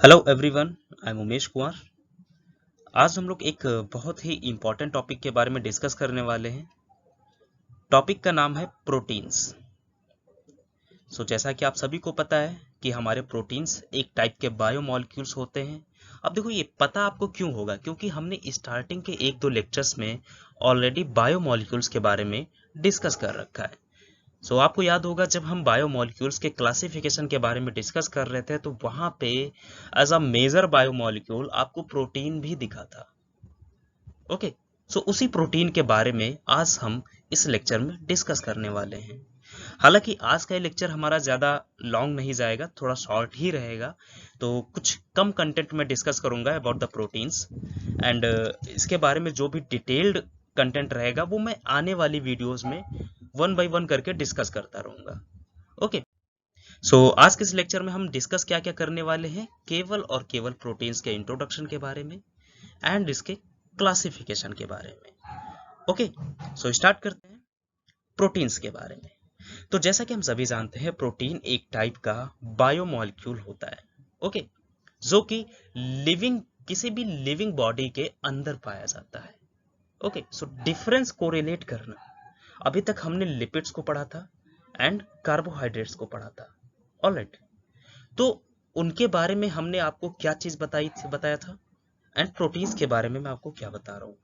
Hello everyone, I am Umesh Kumar. आज हम लोग एक बहुत ही इम्पोर्टेंट टॉपिक के बारे में डिस्कस करने वाले हैं। टॉपिक का नाम है प्रोटीन्स। जैसा कि आप सभी को पता है कि हमारे प्रोटीन्स एक टाइप के बायोमॉलिक्यूल्स होते हैं। अब देखो, ये पता आपको क्यों होगा, क्योंकि हमने स्टार्टिंग के एक दो लेक्चर्स में ऑलरेडी बायोमॉलिक्यूल्स के बारे में डिस्कस कर रखा है। आपको याद होगा, जब हम बायोमॉलिक्यूल्स के क्लासिफिकेशन के बारे में डिस्कस कर रहे थे तो वहां पे एज अ मेजर बायोमॉलिक्यूल आपको प्रोटीन भी दिखा था। ओके। उसी प्रोटीन के बारे में आज हम इस लेक्चर में डिस्कस करने वाले हैं। हालांकि आज का ये लेक्चर हमारा ज़्यादा लॉन्ग नहीं जाएगा, थोड़ा शॉर्ट ही रहेगा। तो कुछ कम कंटेंट में डिस्कस करूंगा अबाउट द प्रोटीन्स एंड इसके बारे में जो भी डिटेल्ड कंटेंट रहेगा वो मैं आने वाली वीडियोस में वन बाय वन करके डिस्कस करता रहूंगा। ओके। आज के इस लेक्चर में हम डिस्कस क्या क्या करने वाले हैं, केवल और केवल प्रोटीन्स के इंट्रोडक्शन के बारे में एंड इसके क्लासिफिकेशन के बारे में। ओके। स्टार्ट करते हैं प्रोटीन्स के बारे में। तो जैसा कि हम सभी जानते हैं, प्रोटीन एक टाइप का बायोमॉलिक्यूल होता है। ओके। जो कि लिविंग किसी भी लिविंग बॉडी के अंदर पाया जाता है। ओके। डिफरेंस कोरिलेट करना, अभी तक हमने लिपिड्स को पढ़ा था एंड कार्बोहाइड्रेट्स को पढ़ा था। ऑलराइट। तो उनके बारे में हमने आपको क्या चीज बताया था, एंड प्रोटीन्स के बारे में मैं आपको क्या बता रहा हूँ।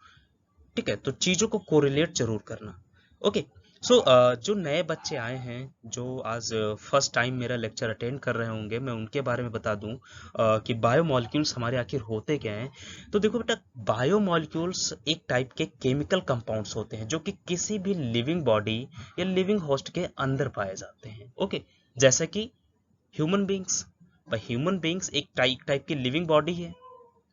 ठीक है, तो चीजों को कोरिलेट जरूर करना। ओके। जो नए बच्चे आए हैं, जो आज फर्स्ट टाइम मेरा लेक्चर अटेंड कर रहे होंगे, मैं उनके बारे में बता दूं कि बायोमॉलिक्यूल्स हमारे आखिर होते क्या हैं। तो देखो बेटा, बायोमॉलिक्यूल्स एक टाइप के केमिकल कंपाउंड्स होते हैं जो कि किसी भी लिविंग बॉडी या लिविंग होस्ट के अंदर पाए जाते हैं। ओके। जैसे कि ह्यूमन बींग्स, ह्यूमन बींग्स एक टाइप की लिविंग बॉडी है।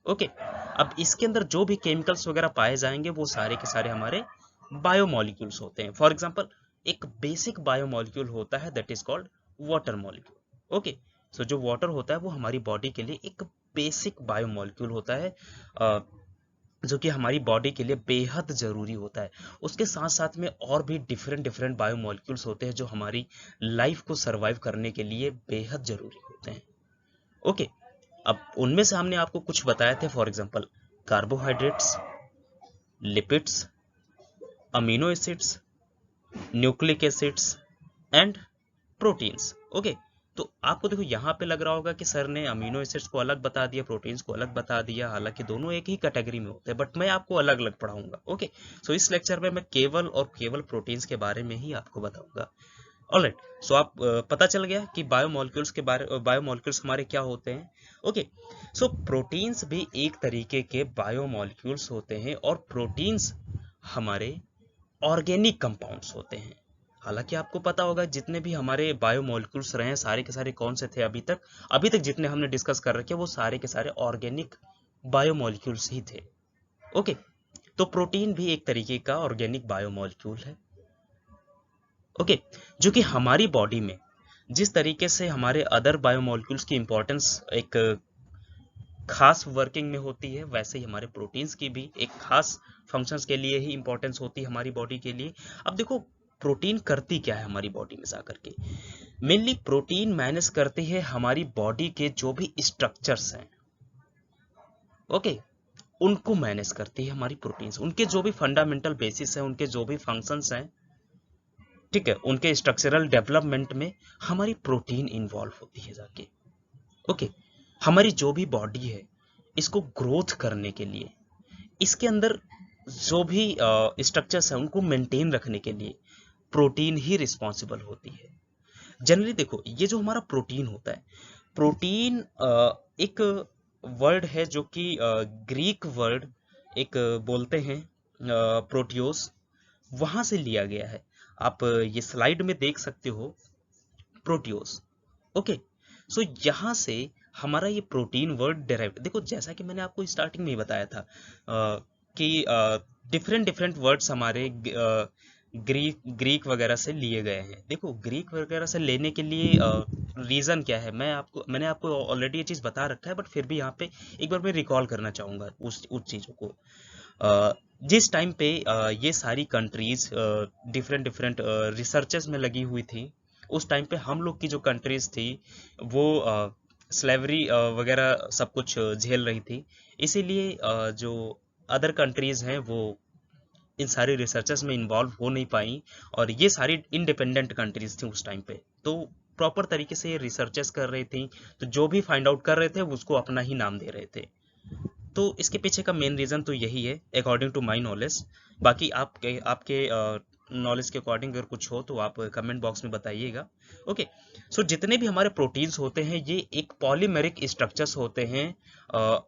ओके। अब इसके अंदर जो भी केमिकल्स वगैरह पाए जाएंगे वो सारे के सारे हमारे बायोमॉलिक्यूल्स होते हैं। फॉर एग्जांपल, एक बेसिक बायोमॉलिक्यूल होता है that is called water molecule. Okay. जो वाटर होता है वो हमारी बॉडी के लिए एक बेसिक बायोमॉलिक्यूल होता है, जो कि हमारी बॉडी के लिए बेहद जरूरी होता है। उसके साथ साथ में और भी डिफरेंट डिफरेंट बायोमॉलिक्यूल्स होते हैं जो हमारी लाइफ को सरवाइव करने के लिए बेहद जरूरी होते हैं। ओके। अब उनमें से हमने आपको कुछ बताए थे, for example carbohydrates, lipids, amino acids, nucleic acids and proteins. Okay. तो आपको देखो, यहाँ पे लग रहा होगा कि सर ने अमीनो एसिड्स को अलग बता दिया, प्रोटीन्स को अलग बता दिया, हालांकि दोनों एक ही कैटेगरी में होते हैं, बट मैं आपको अलग अलग पढ़ाऊंगा। ओके। इस लेक्चर में मैं केवल और केवल प्रोटीन्स के बारे में ही आपको बताऊंगा। ऑलराइट। आप पता चल गया कि बायोमॉलिक्यूल्स हमारे क्या होते हैं। ओके। प्रोटीन्स भी एक तरीके के बायोमॉलिक्यूल्स होते हैं और प्रोटीन्स हमारे ऑर्गेनिक कंपाउंड्स होते हैं। हालांकि आपको पता होगा, जितने भी हमारे बायोमॉलिक्यूल्स रहे हैं सारे के सारे कौन से थे अभी तक जितने हमने डिस्कस कर रखे वो सारे के सारे ऑर्गेनिक बायोमॉलिक्यूल्स ही थे। ओके। तो प्रोटीन भी एक तरीके का ऑर्गेनिक बायोमॉलिक्यूल है। ओके। जो कि हमारी बॉडी में जिस तरीके से हमारे अदर बायोमॉलिक्यूल्स की इंपॉर्टेंस एक खास वर्किंग में होती है, वैसे ही हमारे प्रोटीन्स की भी एक खास फंक्शंस के लिए ही इंपॉर्टेंस होती है हमारी बॉडी के लिए। अब देखो, प्रोटीन करती क्या है हमारी बॉडी में जाकर के। मेनली प्रोटीन मैनेज करती है हमारी बॉडी के जो भी स्ट्रक्चर्स हैं। ओके। उनको मैनेज करती है हमारी प्रोटीन्स, उनके जो भी फंडामेंटल बेसिस हैं, उनके जो भी फंक्शंस हैं, ठीक है, उनके स्ट्रक्चरल डेवलपमेंट में हमारी प्रोटीन इन्वॉल्व होती है जाके। ओके। हमारी जो भी बॉडी है, इसको ग्रोथ करने के लिए, इसके अंदर जो भी स्ट्रक्चर्स हैं उनको मेंटेन रखने के लिए प्रोटीन ही रिस्पॉन्सिबल होती है। जनरली देखो, ये जो हमारा प्रोटीन होता है, प्रोटीन एक वर्ड है जो कि ग्रीक वर्ड एक बोलते हैं, प्रोटियोस, वहां से लिया गया है। आप ये स्लाइड में देख सकते हो, प्रोटियोस। ओके। यहां से हमारा ये प्रोटीन वर्ड डेराइव, देखो जैसा कि मैंने आपको स्टार्टिंग में ही बताया था कि डिफरेंट डिफरेंट वर्ड्स हमारे ग्रीक वगैरह से लिए गए हैं। देखो, ग्रीक वगैरह से लेने के लिए रीजन क्या है, मैंने आपको ऑलरेडी ये चीज बता रखा है, बट फिर भी यहाँ पे एक बार मैं रिकॉल करना चाहूंगा उस चीजों को। जिस टाइम पे ये सारी कंट्रीज डिफरेंट डिफरेंट रिसर्चेस में लगी हुई थी, उस टाइम पे हम लोग की जो कंट्रीज थी वो स्लेवरी वगैरह सब कुछ झेल रही थी, इसीलिए जो अदर कंट्रीज हैं वो इन सारी रिसर्चेस में इन्वॉल्व हो नहीं पाई, और ये सारी इंडिपेंडेंट कंट्रीज थी उस टाइम पे, तो प्रॉपर तरीके से ये रिसर्चेस कर रही थी, तो जो भी फाइंड आउट कर रहे थे उसको अपना ही नाम दे रहे थे। तो इसके पीछे का मेन रीजन तो यही है अकॉर्डिंग टू माई नॉलेज। बाकी आपके आपके नॉलेज के अकॉर्डिंग अगर कुछ हो तो आप कमेंट बॉक्स में बताइएगा। ओके, सो जितने भी हमारे प्रोटीन्स होते हैं ये एक पॉलीमेरिक स्ट्रक्चर्स होते हैं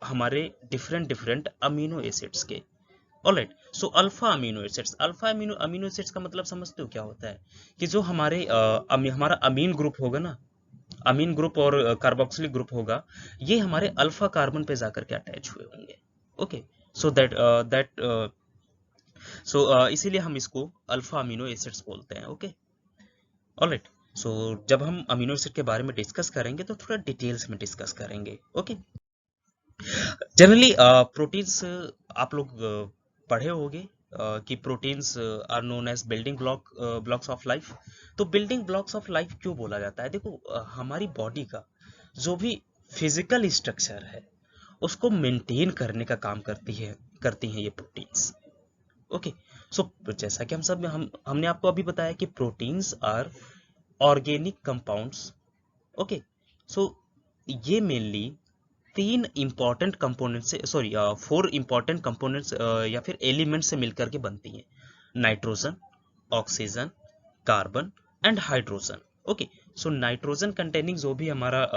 हमारे डिफरेंट डिफरेंट अमीनो एसिड्स के। Alright, so alpha amino acids, alpha amino amino acids का मतलब समझते हो क्या होता है? कि जो हमारे हमारा अमीन ग्रुप होगा ना, अमीन ग्रुप और कार्बोक्सिलिक ग्रुप होगा, ये हमारे अल्फा कार्बन पे जाकर के अटैच हुए होंगे। ओके, सो दैट सो इसीलिए हम इसको अल्फा अमीनो एसिड्स बोलते हैं। ओके, ऑलराइट, सो जब हम अमीनो एसिड के बारे में डिस्कस करेंगे तो थोड़ा डिटेल्स में डिस्कस करेंगे। ओके, जनरली प्रोटीन्स आप लोग पढ़े होंगे कि proteins are known as building blocks of life. तो बिल्डिंग ब्लॉक्स ऑफ लाइफ क्यों बोला जाता है? देखो हमारी बॉडी का जो भी फिजिकल स्ट्रक्चर है उसको मेंटेन करने का काम करती हैं ये प्रोटीन्स। ओके, सो जैसा कि हमने आपको अभी बताया कि proteins are organic compounds. Okay, so ये मेनली तीन इंपॉर्टेंट कंपोनेंट से, सॉरी 4 इंपॉर्टेंट कंपोनेंट्स या फिर एलिमेंट से मिलकर के बनती हैं: nitrogen, oxygen, carbon and hydrogen. Okay, so nitrogen containing जो भी हमारा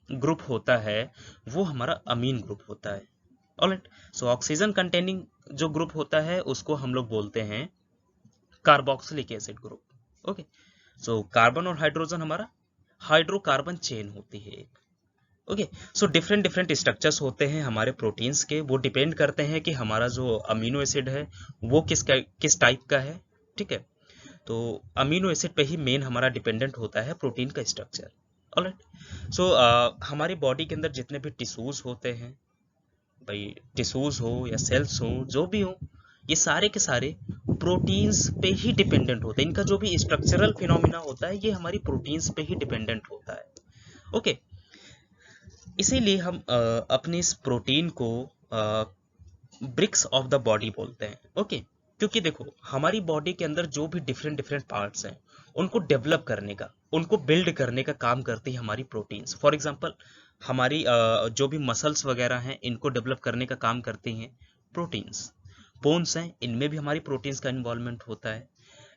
ग्रुप होता है वो हमारा अमीन ग्रुप होता है। ऑलराइट, सो ऑक्सीजन कंटेनिंग जो ग्रुप होता है उसको हम लोग बोलते हैं carboxylic acid group. Okay, so carbon और हाइड्रोजन हमारा हाइड्रोकार्बन चेन होती है एक। Okay, so different different structures होते हैं हमारे प्रोटीन्स के, वो डिपेंड करते हैं कि हमारा जो अमीनो एसिड है वो किस टाइप का है। ठीक है, तो अमीनो एसिड पे ही मेन हमारा डिपेंडेंट होता है प्रोटीन का स्ट्रक्चर। ऑलराइट, सो हमारी बॉडी के अंदर जितने भी टिश्यूज होते हैं, भाई टिश्यूज हो या सेल्स हो जो भी हो, ये सारे के सारे प्रोटीन्स पे ही डिपेंडेंट होते हैं। इनका जो भी स्ट्रक्चरल फिनोमिना होता है ये हमारी प्रोटीन्स पे ही डिपेंडेंट होता है। ओके, इसीलिए हम अपने इस प्रोटीन को ब्रिक्स ऑफ द बॉडी बोलते हैं। ओके, क्योंकि देखो हमारी बॉडी के अंदर जो भी डिफरेंट डिफरेंट पार्ट्स हैं उनको डेवलप करने का, उनको बिल्ड करने का काम करती है हमारी प्रोटीन्स। फॉर एग्जांपल हमारी जो भी मसल्स वगैरह हैं इनको डेवलप करने का काम करती हैं प्रोटीन्स। बोन्स हैं, इनमें भी हमारी प्रोटीन्स का इन्वॉल्वमेंट होता है।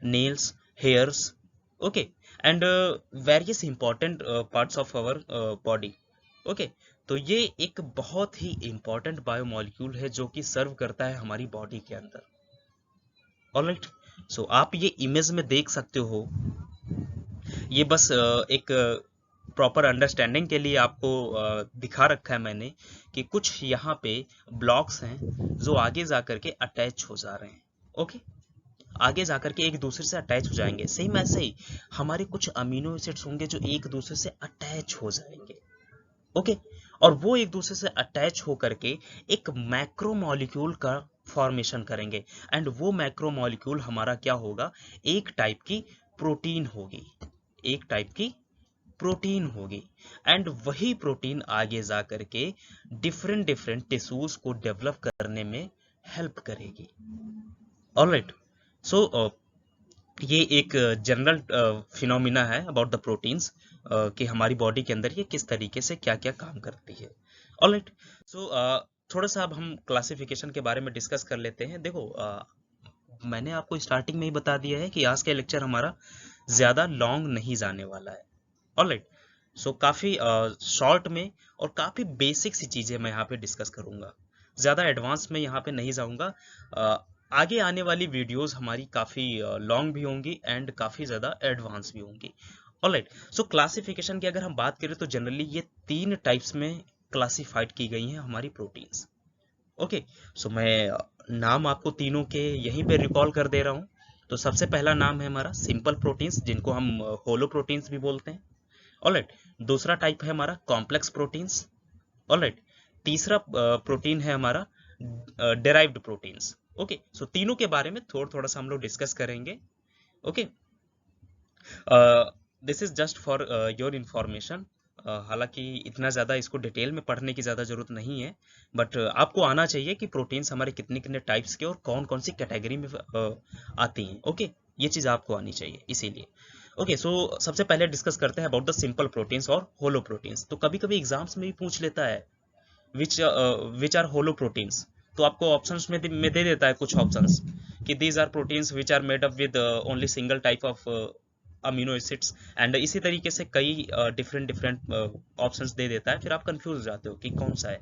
Nails, hairs, okay, and various important parts of our body. Okay, तो ये एक बहुत ही इंपॉर्टेंट बायोमॉलिक्यूल है जो कि सर्व करता है हमारी बॉडी के अंदर। ऑलराइट, सो आप ये इमेज में देख सकते हो, ये बस एक प्रॉपर अंडरस्टैंडिंग के लिए आपको दिखा रखा है मैंने कि कुछ यहाँ पे ब्लॉक्स हैं जो आगे जाकर के अटैच हो जा रहे हैं। ओके, आगे जाकर के एक दूसरे से अटैच हो जाएंगे। सेम ऐसे ही हमारे कुछ अमीनो एसिड्स होंगे जो एक दूसरे से अटैच हो जाएंगे। ओके, और वो एक दूसरे से अटैच होकर के एक मैक्रोमोलिक्यूल का फॉर्मेशन करेंगे, एंड वो मैक्रोमोलिक्यूल हमारा क्या होगा? एक टाइप की प्रोटीन होगी, एक टाइप की प्रोटीन होगी, एंड वही प्रोटीन आगे जा करके डिफरेंट डिफरेंट टिश्यूज को डेवलप करने में हेल्प करेगी। ऑलराइट, सो ये एक जनरल फिनोमिना है अबाउट द प्रोटीन्स कि हमारी बॉडी के अंदर ये किस तरीके से क्या क्या काम करती है। ऑलराइट, सो थोड़ा सा अब हम क्लासिफिकेशन के बारे में डिस्कस कर लेते हैं। देखो मैंने आपको स्टार्टिंग में ही बता दिया है कि आज का लेक्चर हमारा ज़्यादा लॉन्ग नहीं जाने वाला है। ऑलराइट, सो काफ़ी शॉर्ट में और काफ़ी बेसिक सी चीज़ें मैं यहाँ पे डिस्कस करूँगा, ज़्यादा एडवांस में यहाँ पे नहीं जाऊँगा। आगे आने वाली वीडियोस हमारी काफ़ी लॉन्ग भी होंगी एंड काफ़ी ज़्यादा एडवांस भी होंगी। ऑलराइट, सो क्लासिफिकेशन की अगर हम बात करें तो जनरली ये 3 टाइप्स में क्लासिफाइड की गई हैं हमारी प्रोटीन्स। ओके, सो मैं नाम आपको तीनों के यहीं पे रिकॉल कर दे रहा हूँ। तो सबसे पहला नाम है हमारा सिंपल प्रोटीन्स, जिनको हम होलो प्रोटीन्स भी बोलते हैं। ऑलराइट, दूसरा टाइप है हमारा कॉम्प्लेक्स प्रोटीन्स। ऑलराइट, तीसरा प्रोटीन है हमारा डेराइव्ड प्रोटीन्स। ओके, सो तीनों के बारे में थोड़ा सा हम लोग डिस्कस करेंगे। Okay, this is just for your information हालांकि इतना ज़्यादा इसको डिटेल में पढ़ने की ज़्यादा ज़रूरत नहीं है, बट आपको आना चाहिए कि प्रोटीन्स हमारे कितने कितने टाइप्स के और कौन कौन सी कैटेगरी में आती हैं। ओके, ये चीज़ आपको आनी चाहिए इसीलिए। ओके, सो सबसे पहले डिस्कस करते हैं अबाउट द सिंपल प्रोटीन्स और होलो प्रोटीन्स। तो कभी कभी एग्जाम्स में भी पूछ लेता है विच आर होलो प्रोटीन्स, तो आपको ऑप्शंस में दे देता है कुछ ऑप्शंस कि these are proteins which are made up with only single type of amino acids, and इसी तरीके से कई डिफरेंट डिफरेंट ऑप्शंस दे देता है, फिर आप कंफ्यूज हो जाते हो कि कौन सा है।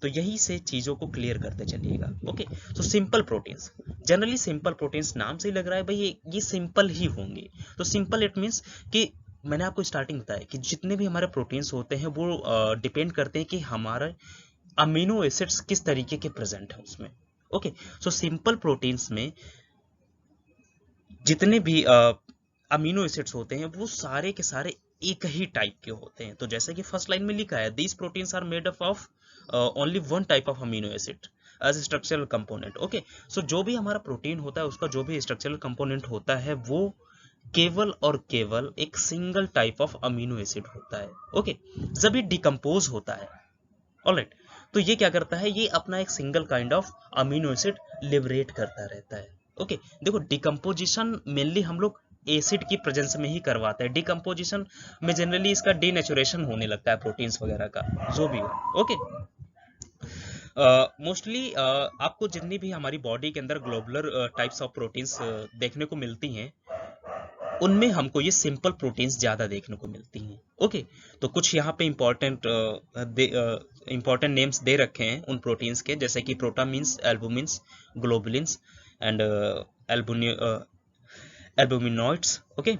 तो यही से चीजों को क्लियर करते चलिएगा। ओके, तो simple proteins, generally simple proteins नाम से ही लग रहा है भाई ये सिंपल ही होंगे। तो सिंपल इट मीन्स कि मैंने आपको स्टार्टिंग बताया कि जितने भी हमारे प्रोटीन्स होते हैं वो डिपेंड करते हैं कि हमारा अमीनो एसिड्स किस तरीके के प्रेजेंट है उसमें। ओके, सो सिंपल प्रोटीन्स में जितने भी अमीनो एसिड्स होते हैं वो सारे के सारे एक ही टाइप के होते हैं। तो जैसे कि फर्स्ट लाइन में लिखा है, these proteins are made up of only one type of amino acid as structural component. Okay, so जो भी हमारा प्रोटीन होता है उसका जो भी स्ट्रक्चरल कंपोनेंट होता है वो केवल और केवल एक single type of amino acid होता है। ओके, जब ये डिकम्पोज होता है, ऑलराइट, तो ये क्या करता है, ये अपना एक single kind of amino acid liberate करता रहता है। ओके, देखो डिकम्पोजिशन मेनली हम लोग एसिड की प्रेजेंस में ही करवाते हैं। डिकम्पोजिशन में जनरली इसका डीनेचुरेशन होने लगता है प्रोटीन्स वगैरह का, जो भी हो। ओके, मोस्टली आपको जितनी भी हमारी बॉडी के अंदर ग्लोबुलर टाइप्स ऑफ प्रोटीन्स देखने को मिलती हैं, उनमें हमको ये सिंपल प्रोटीन्स ज्यादा देखने को मिलती हैं। ओके, तो कुछ यहाँ पे इंपॉर्टेंट नेम्स दे रखे हैं उन प्रोटीन्स के, जैसे कि प्रोटामिन्स, एल्बुमिन्स, ग्लोबुलिन्स एंड एल्बुमिनॉइड्स। ओके,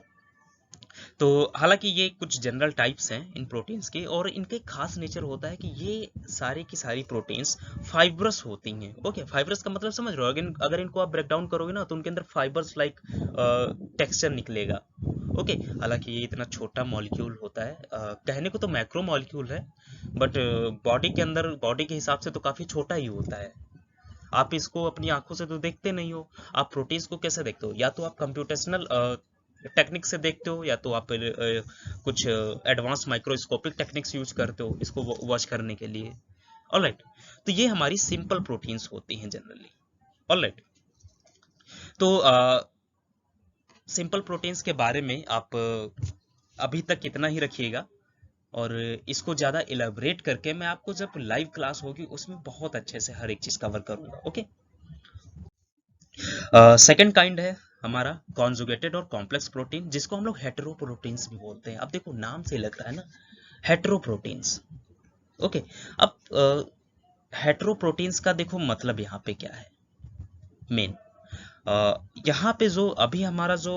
तो हालांकि ये कुछ जनरल टाइप्स हैं इन प्रोटीन्स के, और इनके खास नेचर होता है कि ये सारी की सारी प्रोटीन्स फाइब्रस होती हैं। ओके, फाइब्रस का मतलब समझ रहे हो, अगर इनको आप ब्रेक डाउन करोगे ना तो उनके अंदर फाइबर्स लाइक टेक्सचर निकलेगा। ओके, हालांकि ये इतना छोटा मॉलिक्यूल होता है, कहने को तो मैक्रो मॉलिक्यूल है, बट बॉडी के अंदर, बॉडी के हिसाब से तो काफी छोटा ही होता है। आप इसको अपनी आंखों से तो देखते नहीं हो, आप प्रोटीन्स को कैसे देखते हो, या तो आप कंप्यूटेशनल टेक्निक से देखते हो, या तो आप कुछ एडवांस माइक्रोस्कोपिक टेक्निक्स यूज करते हो इसको वॉच करने के लिए। ऑलराइट, तो ये हमारी सिंपल प्रोटीन्स होती हैं जनरली। ऑलराइट, तो सिंपल प्रोटीन्स के बारे में आप अभी तक इतना ही रखिएगा, और इसको ज़्यादा इलेबोरेट करके मैं आपको जब लाइव क्लास होगी उसमें बहुत अच्छे से हर एक चीज़ कवर करूँगा। ओके, सेकंड काइंड है हमारा कॉन्जुगेटेड और कॉम्प्लेक्स प्रोटीन, जिसको हम लोग हेटेरोप्रोटीन्स भी बोलते हैं। अब देखो नाम से लग रहा है ना, हेटेरोप्रोटीन्स। ओके, अब हेटेरोप्रोटीन्स का देखो मतलब यहाँ पे क्या है मेन। यहाँ पे जो अभी हमारा जो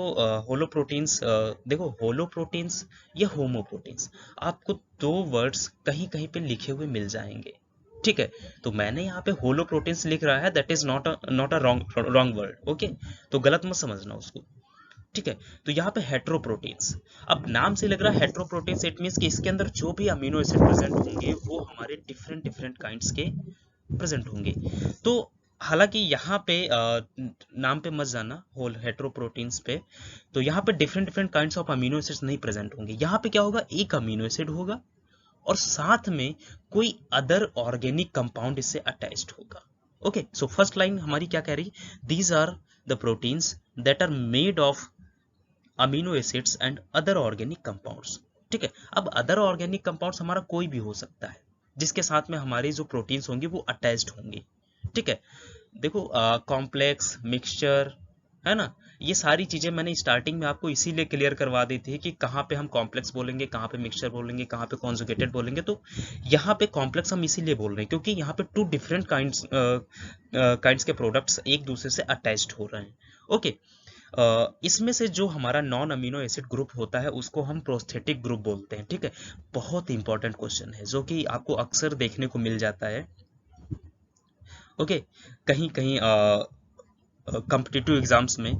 होलो प्रोटीन्स, देखो होलो प्रोटीन्स या होमो प्रोटीन्स, आपको दो वर्ड्स कहीं कहीं पे लिखे हुए मिल जाएंगे। ठीक है, तो मैंने यहाँ पे होलो प्रोटीन्स लिख रहा है, that is not a wrong word. Okay, तो गलत मत समझना उसको। ठीक है, तो यहाँ पे हेटेरोप्रोटीन्स, अब नाम से लग रहा है हेटेरोप्रोटीन्स, इट मीन्स कि इसके अंदर जो भी अमीनो एसिड प्रेजेंट होंगे वो हमारे डिफरेंट डिफरेंट काइंड्स के प्रेजेंट होंगे। तो हालांकि यहाँ पे नाम पे मत जाना होल हेटेरोप्रोटीन्स पे, तो यहाँ पे different different kinds of amino acids नहीं प्रेजेंट होंगे। यहाँ पे क्या होगा, एक अमीनो एसिड होगा और साथ में कोई अदर ऑर्गेनिक कंपाउंड इससे अटैच्ड होगा। ओके, सो फर्स्ट लाइन हमारी क्या कह रही, these are the proteins that are made of amino acids and other organic compounds. ठीक है, अब अदर ऑर्गेनिक कंपाउंड्स हमारा कोई भी हो सकता है जिसके साथ में हमारी जो प्रोटीन्स होंगी वो अटैच्ड होंगी। ठीक है, देखो कॉम्प्लेक्स, मिक्सचर, है ना, ये सारी चीजें मैंने स्टार्टिंग में आपको इसीलिए क्लियर करवा दी थी कि कहाँ पे हम कॉम्प्लेक्स बोलेंगे, कहाँ पे मिक्सचर बोलेंगे, कहाँ पे कॉन्जुगेटेड बोलेंगे। तो यहाँ पे कॉम्प्लेक्स हम इसीलिए बोल रहे हैं क्योंकि यहाँ पे टू डिफरेंट काइंड्स के प्रोडक्ट्स एक दूसरे से अटैच्ड हो रहे हैं। ओके, इसमें से जो हमारा नॉन अमीनो एसिड ग्रुप होता है उसको हम प्रोस्थेटिक ग्रुप बोलते हैं। ठीक है, बहुत इंपॉर्टेंट क्वेश्चन है जो कि आपको अक्सर देखने को मिल जाता है। ओके, कहीं कहीं कॉम्पिटिटिव एग्जाम्स में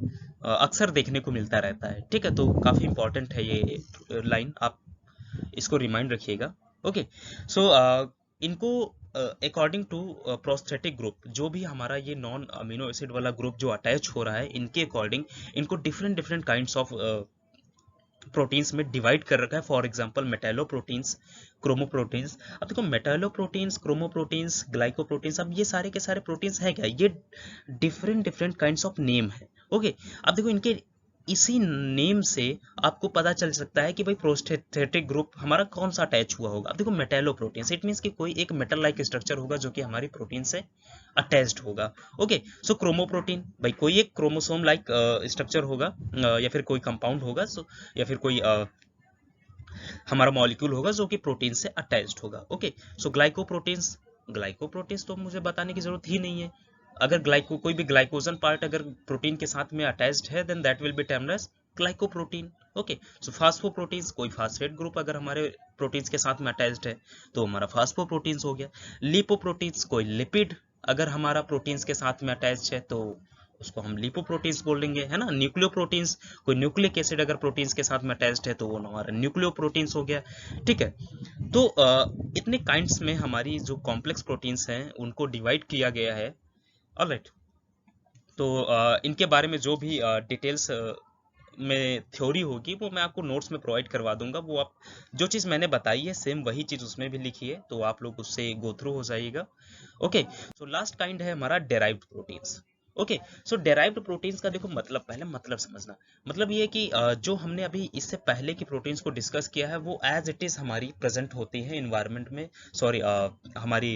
अक्सर देखने को मिलता रहता है। ठीक है, तो काफी इंपॉर्टेंट है ये लाइन, आप इसको रिमाइंड रखिएगा। ओके, सो इनको अकॉर्डिंग टू प्रोस्थेटिक ग्रुप, जो भी हमारा ये नॉन अमीनो एसिड वाला ग्रुप जो अटैच हो रहा है, इनके अकॉर्डिंग इनको different different kinds of proteins में डिवाइड कर रखा है। For example metalloproteins, chromoproteins. अब देखो मेटालोप्रोटीन्स, क्रोमोप्रोटीन्स, ग्लाइकोप्रोटीन्स, अब ये सारे के सारे प्रोटीन्स है क्या, ये different different kinds of name है। ओके, अब देखो इनके इसी नेम से आपको पता चल सकता है कि भाई प्रोस्थेटिक ग्रुप हमारा कौन सा अटैच हुआ होगा। अब देखो मेटालोप्रोटीन्स, इट मीन्स कि कोई एक मेटल लाइक स्ट्रक्चर होगा जो कि हमारी प्रोटीन से अटैच्ड होगा। ओके, सो क्रोमोप्रोटीन, भाई कोई एक क्रोमोसोम लाइक स्ट्रक्चर होगा, या फिर कोई कंपाउंड होगा, सो या फिर कोई हमारा मॉलिक्यूल होगा जो कि प्रोटीन से अटैच्ड होगा। ओके, सो ग्लाइकोप्रोटीन्स, ग्लाइकोप्रोटीन्स तो मुझे बताने की जरूरत ही नहीं है। अगर कोई भी ग्लाइकोजन पार्ट अगर प्रोटीन के साथ में अटैच्ड है, then that will be termed as glycoprotein. Okay, so phosphoproteins, कोई फास्फेट ग्रुप अगर हमारे प्रोटीन्स के साथ में अटैच्ड है तो हमारा फास्फोप्रोटीन्स हो गया। लिपोप्रोटीन्स, कोई लिपिड अगर हमारा प्रोटीन्स के साथ में अटैच्ड है तो उसको हम लिपोप्रोटीन्स बोलेंगे, है ना। न्यूक्लियोप्रोटीन्स, कोई न्यूक्लिक एसिड अगर प्रोटीन्स के साथ में अटैच्ड है तो वो हमारा न्यूक्लियोप्रोटीन्स हो गया। ठीक है, तो इतने काइंड्स में हमारी जो कॉम्प्लेक्स प्रोटीन्स हैं उनको डिवाइड किया गया है। ऑलराइट, तो इनके बारे में जो भी डिटेल्स में थ्योरी होगी वो मैं आपको नोट्स में प्रोवाइड करवा दूंगा। वो आप जो चीज़ मैंने बताई है सेम वही चीज़ उसमें भी लिखी है, तो आप लोग उससे गो थ्रू हो जाइएगा। ओके, सो लास्ट काइंड है हमारा डेराइव्ड प्रोटीन्स। ओके, सो डेराइव्ड प्रोटीन्स का देखो मतलब, पहले मतलब समझना। मतलब ये है कि जो हमने अभी इससे पहले की प्रोटीन्स को डिस्कस किया है वो एज इट इज हमारी प्रेजेंट होती है इन्वायरमेंट में, सॉरी हमारी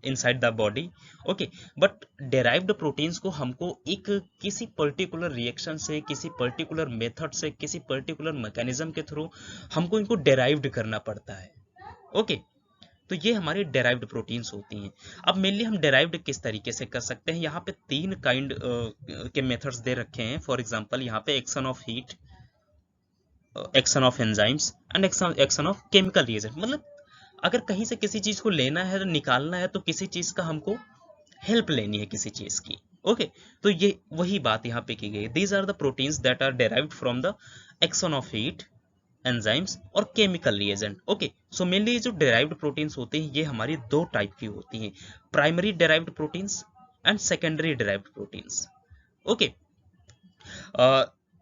inside the body. Okay, but derived proteins को हमको एक किसी पर्टिकुलर रिएक्शन से, किसी पर्टिकुलर मेथड से, किसी पर्टिकुलर मैकेनिज्म के थ्रू हमको इनको डेराइव्ड करना पड़ता है। ओके, तो ये हमारी डेराइव्ड प्रोटीन्स होती हैं। अब मेनली हम डेराइव्ड किस तरीके से कर सकते हैं, यहाँ पे 3 काइंड के मेथड्स दे रखे हैं। फॉर एग्जांपल यहाँ पे action of heat, action of enzymes and action of chemical reagent. मतलब अगर कहीं से किसी चीज को लेना है, निकालना है, तो किसी चीज का हमको हेल्प लेनी है किसी चीज की। ओके, तो ये वही बात यहाँ पे की गई। These are the proteins that are derived from the action of heat, enzymes और chemical reagent. Okay, so mainly जो डेराइव्ड प्रोटीन्स होते हैं ये हमारी 2 टाइप की होती हैं, primary derived proteins and secondary derived proteins. Okay,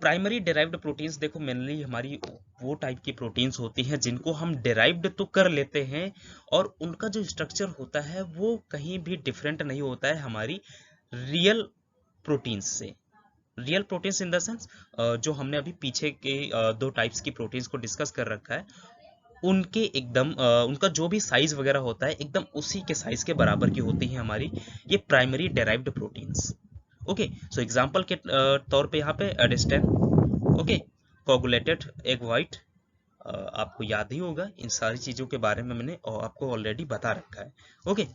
primary derived proteins देखो मेनली हमारी वो टाइप की प्रोटीन्स होती हैं जिनको हम डेराइव्ड तो कर लेते हैं और उनका जो स्ट्रक्चर होता है वो कहीं भी डिफरेंट नहीं होता है हमारी रियल प्रोटीन्स से। Real proteins in the sense जो हमने अभी पीछे के 2 टाइप्स की प्रोटीन्स को डिस्कस कर रखा है, उनके एकदम उनका जो भी साइज वगैरह होता है एकदम उसी के साइज के बराबर की होती है हमारी ये primary derived proteins. Okay, so example के तौर पे यहाँ पे एडेस्टेन, ओके, कोगुलेटेड एग व्हाइट, आपको याद ही होगा इन सारी चीजों के बारे में मैंने आपको ऑलरेडी बता रखा है। Okay,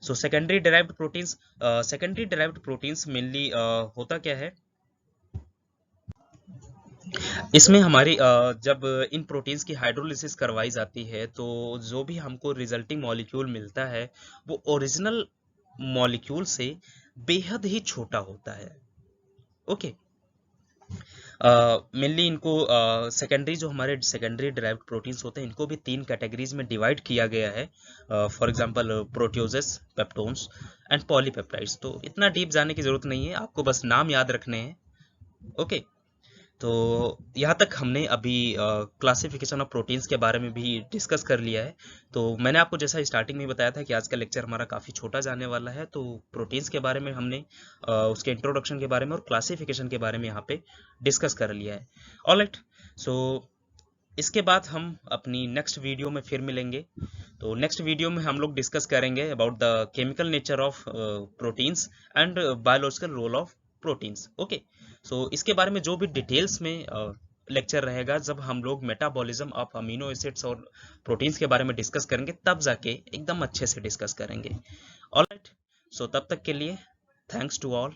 so secondary derived proteins, secondary derived proteins mainly होता क्या है, इसमें हमारी जब इन प्रोटीन्स की हाइड्रोलिसिस करवाई जाती है तो जो भी हमको रिजल्टिंग मॉलिक्यूल मिलता है वो ओरिजिनल मॉलिक्यूल से बेहद ही छोटा होता है। ओके, मेनली इनको सेकेंडरी जो हमारे सेकेंडरी डेराइव्ड प्रोटीन्स होते हैं इनको भी 3 कैटेगरीज में डिवाइड किया गया है। For example proteoses, peptones and polypeptides. तो इतना डीप जाने की जरूरत नहीं है, आपको बस नाम याद रखने हैं। ओके, तो यहाँ तक हमने अभी क्लासिफिकेशन ऑफ प्रोटीन्स के बारे में भी डिस्कस कर लिया है। तो मैंने आपको जैसा स्टार्टिंग में बताया था कि आज का लेक्चर हमारा काफ़ी छोटा जाने वाला है, तो प्रोटीन्स के बारे में हमने उसके इंट्रोडक्शन के बारे में और क्लासिफिकेशन के बारे में यहाँ पे डिस्कस कर लिया है। ऑलराइट, सो इसके बाद हम अपनी नेक्स्ट वीडियो में फिर मिलेंगे। तो नेक्स्ट वीडियो में हम लोग डिस्कस करेंगे about the chemical nature of proteins and biological role of proteins. Okay, so इसके बारे में जो भी डिटेल्स में लेक्चर रहेगा जब हम लोग मेटाबॉलिज्म ऑफ अमीनो एसिड्स और प्रोटीन्स के बारे में डिस्कस करेंगे तब जाके एकदम अच्छे से डिस्कस करेंगे। ऑलराइट, सो तब तक के लिए थैंक्स टू ऑल।